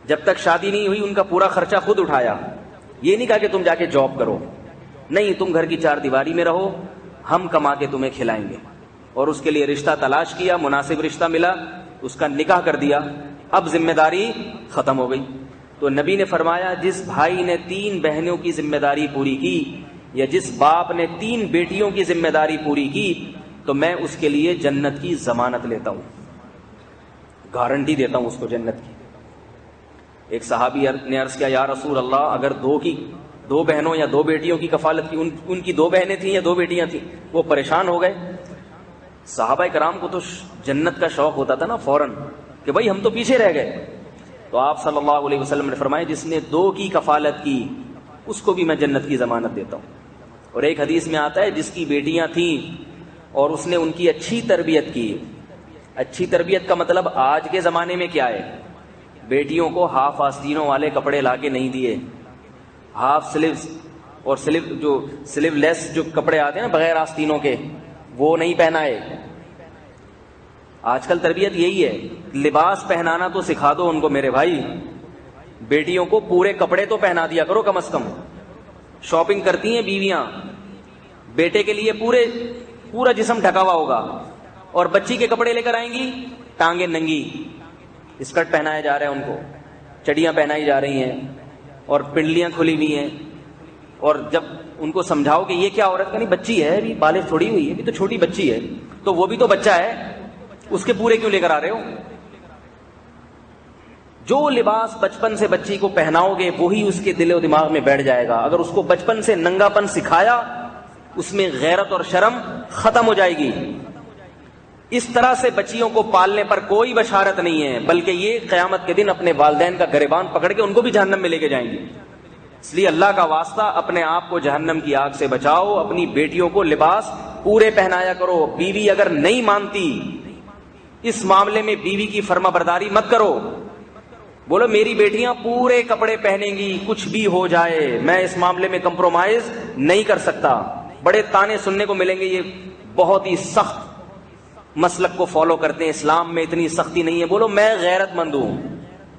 جب تک شادی نہیں ہوئی ان کا پورا خرچہ خود اٹھایا. یہ نہیں کہا کہ تم جا کے جاب کرو، نہیں، تم گھر کی چار دیواری میں رہو، ہم کما کے تمہیں کھلائیں گے. اور اس کے لیے رشتہ تلاش کیا، مناسب رشتہ ملا، اس کا نکاح کر دیا. اب ذمہ داری ختم ہو گئی. تو نبی نے فرمایا جس بھائی نے 3 بہنوں کی ذمہ داری پوری کی، یا جس باپ نے 3 بیٹیوں کی ذمہ داری پوری کی، تو میں اس کے لیے جنت کی ضمانت لیتا ہوں، گارنٹی دیتا ہوں اس کو جنت کی. ایک صحابی نے عرض کیا یا رسول اللہ، اگر 2 بہنوں یا 2 بیٹیوں کی کفالت کی، ان کی 2 بہنیں تھیں یا 2 بیٹیاں تھیں. وہ پریشان ہو گئے. صحابہ کرام کو تو جنت کا شوق ہوتا تھا نا فوراً کہ بھائی ہم تو پیچھے رہ گئے. تو آپ صلی اللہ علیہ وسلم نے فرمایا جس نے 2 کی کفالت کی اس کو بھی میں جنت کی ضمانت دیتا ہوں. اور ایک حدیث میں آتا ہے جس کی بیٹیاں تھیں اور اس نے ان کی اچھی تربیت کی. اچھی تربیت کا مطلب آج کے زمانے میں کیا ہے؟ بیٹیوں کو ہاف آستینوں والے کپڑے لا کے نہیں دیے، ہاف سلیوز اور سلیو لیس جو کپڑے آتے ہیں نا بغیر آستینوں کے، وہ نہیں پہنائے. آج کل تربیت یہی ہے، لباس پہنانا تو سکھا دو ان کو میرے بھائی، بیٹیوں کو پورے کپڑے تو پہنا دیا کرو کم از کم. شاپنگ کرتی ہیں بیویاں، بیٹے کے لیے پورا جسم ڈھکا ہوا ہوگا، اور بچی کے کپڑے لے کر آئیں گی ٹانگیں ننگی، اسکرٹ پہنایا جا رہا ہے ان کو، چڑیاں پہنائی جا رہی ہیں اور پنڈلیاں کھلی ہوئی ہیں. اور جب ان کو سمجھاؤ کہ یہ کیا عورت کا نہیں، بچی ہے ابھی، بالغ تھوڑی ہوئی ہے ابھی، تو چھوٹی بچی ہے، تو وہ بھی تو بچہ ہے، اس کے پورے کیوں لے کر آ رہے ہو؟ جو لباس بچپن سے بچی کو پہناؤ گے وہی اس کے دل و دماغ میں بیٹھ جائے گا. اگر اس کو بچپن سے ننگا پن سکھایا اس میں غیرت اور شرم ختم ہو جائے گی. اس طرح سے بچیوں کو پالنے پر کوئی بشارت نہیں ہے، بلکہ یہ قیامت کے دن اپنے والدین کا گریبان پکڑ کے ان کو بھی جہنم میں لے کے جائیں گے. اس لیے اللہ کا واسطہ اپنے آپ کو جہنم کی آگ سے بچاؤ، اپنی بیٹیوں کو لباس پورے پہنایا کرو. بیوی اگر نہیں مانتی اس معاملے میں بیوی کی فرما برداری مت کرو. بولو میری بیٹیاں پورے کپڑے پہنیں گی، کچھ بھی ہو جائے میں اس معاملے میں کمپرومائز نہیں کر سکتا. بڑے تانے سننے کو ملیں گے، یہ بہت ہی سخت مسلک کو فالو کرتے ہیں، اسلام میں اتنی سختی نہیں ہے. بولو میں غیرت مند ہوں،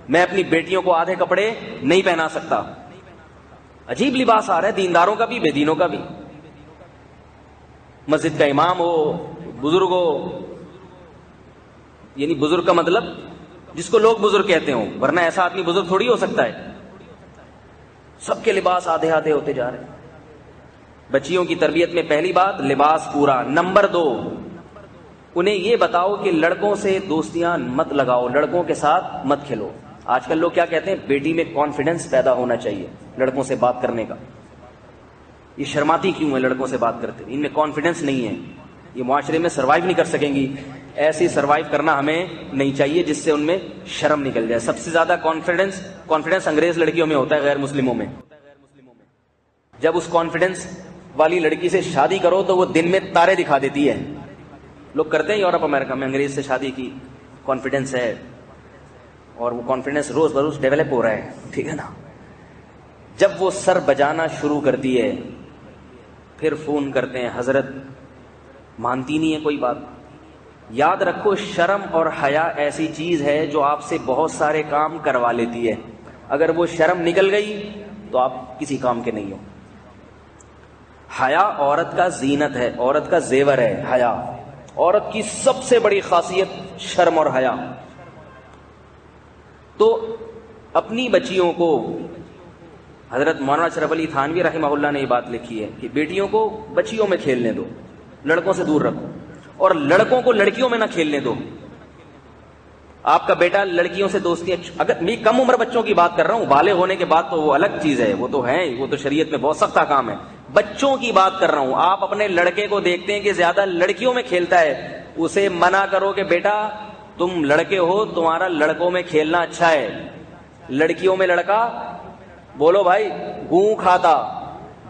میں اپنی بیٹیوں کو آدھے کپڑے نہیں پہنا سکتا. عجیب لباس آ رہا ہے دینداروں کا بھی بے دینوں کا بھی. مسجد کا امام ہو، بزرگ ہو، یعنی بزرگ کا مطلب جس کو لوگ بزرگ کہتے ہوں، ورنہ ایسا آدمی بزرگ تھوڑی ہو سکتا ہے. سب کے لباس آدھے آدھے ہوتے جا رہے ہیں. بچیوں کی تربیت میں پہلی بات لباس پورا. نمبر 2، انہیں یہ بتاؤ کہ لڑکوں سے دوستیاں مت لگاؤ، لڑکوں کے ساتھ مت کھیلو. آج کل لوگ کیا کہتے ہیں، بیٹی میں کانفیڈنس پیدا ہونا چاہیے لڑکوں سے بات کرنے کا. یہ شرماتی کیوں ہے لڑکوں سے بات کرتے، ان میں کانفیڈنس نہیں ہے، یہ معاشرے میں سروائیو نہیں کر سکیں گی. ایسی سروائیو کرنا ہمیں نہیں چاہیے جس سے ان میں شرم نکل جائے. سب سے زیادہ کانفیڈنس انگریز لڑکیوں میں ہوتا ہے، غیر مسلموں میں. جب اس کانفیڈنس والی لڑکی سے شادی کرو تو وہ دن میں تارے دکھا دیتی ہے. لوگ کرتے ہیں یورپ امریکہ میں، انگریز سے شادی کی، کانفیڈنس ہے، اور وہ کانفیڈنس روز بروز ڈیولپ ہو رہا ہے، ٹھیک ہے نا. جب وہ سر بجانا شروع کرتی ہے پھر فون کرتے ہیں، حضرت مانتی نہیں ہے کوئی بات. یاد رکھو شرم اور حیا ایسی چیز ہے جو آپ سے بہت سارے کام کروا لیتی ہے. اگر وہ شرم نکل گئی تو آپ کسی کام کے نہیں ہو. حیا عورت کا زینت ہے، عورت کا زیور ہے. حیا عورت کی سب سے بڑی خاصیت شرم اور حیا. تو اپنی بچیوں کو، حضرت مولانا اشرف علی تھانوی رحمہ اللہ نے یہ بات لکھی ہے کہ بیٹیوں کو بچیوں میں کھیلنے دو، لڑکوں سے دور رکھو، اور لڑکوں کو لڑکیوں میں نہ کھیلنے دو. آپ کا بیٹا لڑکیوں سے دوستی، اگر میں کم عمر بچوں کی بات کر رہا ہوں، بالغ ہونے کے بعد تو وہ الگ چیز ہے، وہ تو ہیں، وہ تو شریعت میں بہت سخت کام ہے. بچوں کی بات کر رہا ہوں. آپ اپنے لڑکے کو دیکھتے ہیں کہ زیادہ لڑکیوں میں کھیلتا ہے، اسے منع کرو کہ بیٹا تم لڑکے ہو، تمہارا لڑکوں میں کھیلنا اچھا ہے، لڑکیوں میں لڑکا بولو بھائی گوں کھاتا.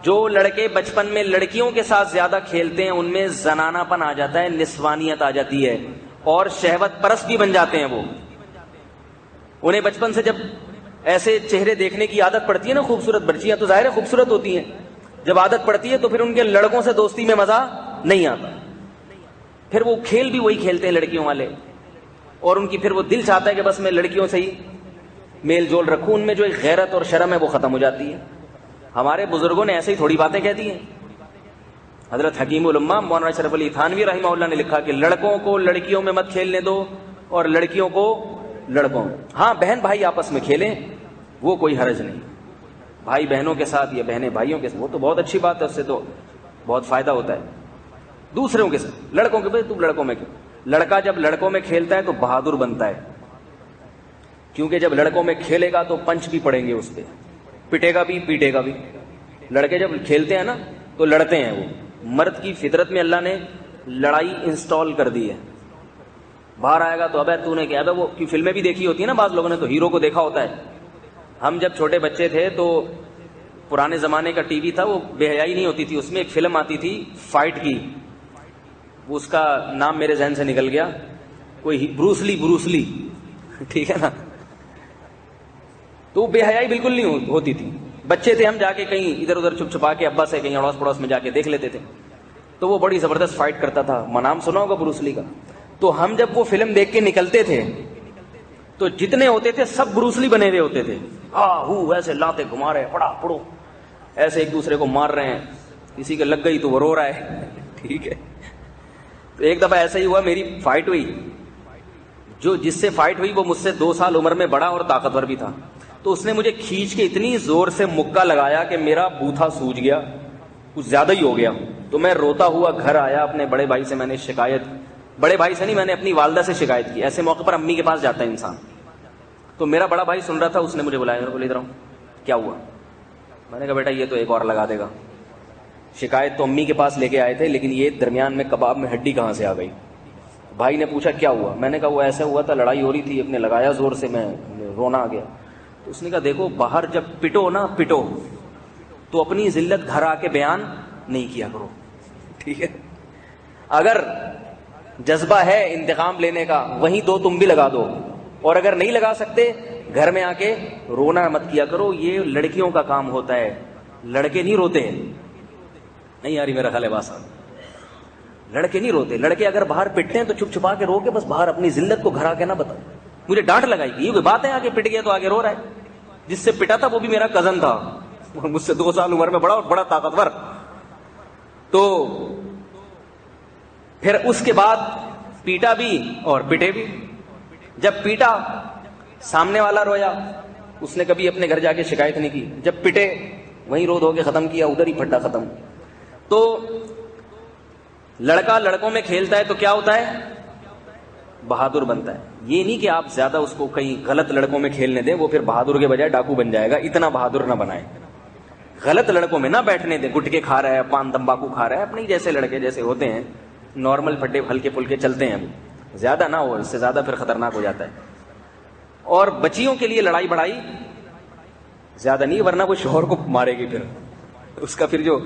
جو لڑکے بچپن میں لڑکیوں کے ساتھ زیادہ کھیلتے ہیں ان میں زنانہ پن آ جاتا ہے، نسوانیت آ جاتی ہے، اور شہوت پرست بھی بن جاتے ہیں. وہ انہیں بچپن سے جب ایسے چہرے دیکھنے کی عادت پڑتی ہے نا، خوبصورت بچیاں تو ظاہر ہے خوبصورت ہوتی ہیں، جب عادت پڑتی ہے تو پھر ان کے لڑکوں سے دوستی میں مزہ نہیں آتا. پھر وہ کھیل بھی وہی کھیلتے ہیں لڑکیوں والے، اور ان کی پھر وہ دل چاہتا ہے کہ بس میں لڑکیوں سے ہی میل جول رکھوں، ان میں جو ایک غیرت اور شرم ہے وہ ختم ہو جاتی ہے. ہمارے بزرگوں نے ایسے ہی تھوڑی باتیں کہہ دی ہیں. حضرت حکیم الامہ مولانا اشرف علی تھانوی رحمہ اللہ نے لکھا کہ لڑکوں کو لڑکیوں میں مت کھیلنے دو اور لڑکیوں کو لڑکوں میں. ہاں بہن بھائی آپس میں کھیلیں، وہ کوئی حرج نہیں. بھائی بہنوں کے ساتھ یا بہنیں بھائیوں کے ساتھ وہ تو بہت اچھی بات ہے، اس سے تو بہت فائدہ ہوتا ہے. دوسروں کے ساتھ لڑکوں کے، تم لڑکوں میں کیوں؟ لڑکا جب لڑکوں میں کھیلتا ہے تو بہادر بنتا ہے، کیونکہ جب لڑکوں میں کھیلے گا تو پنچ بھی پڑیں گے اس پہ، پٹے گا بھی پیٹے گا بھی. لڑکے جب کھیلتے ہیں نا تو لڑتے ہیں. وہ مرد کی فطرت میں اللہ نے لڑائی انسٹال کر دی ہے. باہر آئے گا تو ابے تو نے کیا، وہ کی فلمیں بھی دیکھی ہوتی ہیں نا بعض لوگوں نے، تو ہیرو کو دیکھا ہوتا ہے. ہم جب چھوٹے بچے تھے تو پرانے زمانے کا ٹی وی تھا، وہ بے حیائی نہیں ہوتی تھی، اس میں ایک فلم آتی تھی فائٹ کی، اس کا نام میرے ذہن سے نکل گیا، کوئی بروسلی ٹھیک ہے نا. تو بے حیائی بالکل نہیں ہوتی تھی. بچے تھے ہم، جا کے کہیں ادھر ادھر چھپ چھپا کے ابا سے کہیں اڑوس پڑوس میں جا کے دیکھ لیتے تھے. تو وہ بڑی زبردست فائٹ کرتا تھا، نام سنا ہوگا بروسلی کا. تو ہم جب وہ فلم دیکھ کے نکلتے تھے تو جتنے ہوتے تھے سب بروسلی بنے ہوئے ہوتے تھے. ایسے لاتے گھما رہے، پڑا پڑو، ایسے ایک دوسرے کو مار رہے ہیں. کسی کے لگ گئی تو وہ رو رہا ہے ٹھیک ہے. تو ایک دفعہ ایسا ہی ہوا، میری فائٹ ہوئی. جس سے فائٹ ہوئی وہ مجھ سے 2 سال عمر میں بڑا اور طاقتور بھی تھا. تو اس نے مجھے کھینچ کے اتنی زور سے مکہ لگایا کہ میرا بوتھا سوج گیا، کچھ زیادہ ہی ہو گیا. تو میں روتا ہوا گھر آیا. اپنے بڑے بھائی سے میں نے شکایت، بڑے بھائی سے نہیں، میں نے اپنی والدہ سے شکایت کی. ایسے موقع پر امی کے پاس جاتا ہے انسان. تو میرا بڑا بھائی سن رہا تھا، اس نے مجھے بلایا، میرے کو ادھر آؤں. کیا ہوا؟ میں نے کہا بیٹا یہ تو ایک اور لگا دے گا. شکایت تو امی کے پاس لے کے آئے تھے، لیکن یہ درمیان میں کباب میں ہڈی کہاں سے آ گئی. بھائی نے پوچھا کیا ہوا؟ میں نے کہا وہ ایسا ہوا تھا، لڑائی ہو رہی تھی، اپنے لگایا زور سے، میں رونا آ گیا. تو اس نے کہا دیکھو باہر جب پٹو نا پٹو تو اپنی ذلت گھر آ کے بیان نہیں کیا کرو، ٹھیک ہے. اگر جذبہ ہے انتقام لینے کا وہیں دو تم بھی لگا دو، اور اگر نہیں لگا سکتے گھر میں آ کے رونا مت کیا کرو. یہ لڑکیوں کا کام ہوتا ہے، لڑکے نہیں روتے ہیں. نہیں یاری میرا خیال ہے بات صاحب، لڑکے نہیں روتے. لڑکے اگر باہر پٹتے ہیں تو چھپ چھپا کے رو کے بس باہر اپنی ذلت کو گھر آ کے نہ بتاؤ. مجھے ڈانٹ لگائی کہ یہ کوئی بات ہے، آگے پٹ گیا تو آگے رو رہا ہے. جس سے پٹا تھا وہ بھی میرا کزن تھا، مجھ سے 2 سال عمر میں بڑا اور بڑا طاقتور. تو پھر اس کے بعد پیٹا بھی اور پٹے بھی. جب پیٹا سامنے والا رویا، اس نے کبھی اپنے گھر جا کے شکایت نہیں کی. جب پٹے وہیں رو دھو کے ختم کیا، ادھر ہی پھٹا ختم. تو لڑکا لڑکوں میں کھیلتا ہے تو کیا ہوتا ہے؟ بہادر بنتا ہے. یہ نہیں کہ آپ زیادہ اس کو کہیں غلط لڑکوں میں کھیلنے دیں، وہ پھر بہادر کے بجائے ڈاکو بن جائے گا. اتنا بہادر نہ بنائے، غلط لڑکوں میں نہ بیٹھنے دیں. گٹکے کھا رہا ہے، پان تمباکو کھا رہا ہے، اپنے جیسے لڑکے جیسے ہوتے ہیں نارمل پھٹے ہلکے پھلکے چلتے ہیں، زیادہ نہ ہو، اس سے زیادہ پھر خطرناک ہو جاتا ہے. اور بچیوں کے لیے لڑائی بڑائی زیادہ نہیں، ورنہ وہ شوہر کو مارے گی، پھر اس کا پھر جو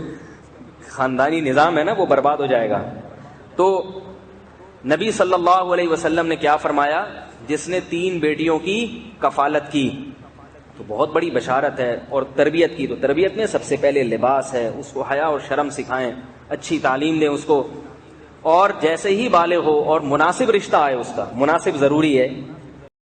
خاندانی نظام ہے نا وہ برباد ہو جائے گا. تو نبی صلی اللہ علیہ وسلم نے کیا فرمایا؟ جس نے 3 بیٹیوں کی کفالت کی تو بہت بڑی بشارت ہے. اور تربیت کی، تو تربیت میں سب سے پہلے لباس ہے. اس کو حیا اور شرم سکھائیں، اچھی تعلیم دیں اس کو. اور جیسے ہی بالغ ہو اور مناسب رشتہ آئے، اس کا مناسب ضروری ہے.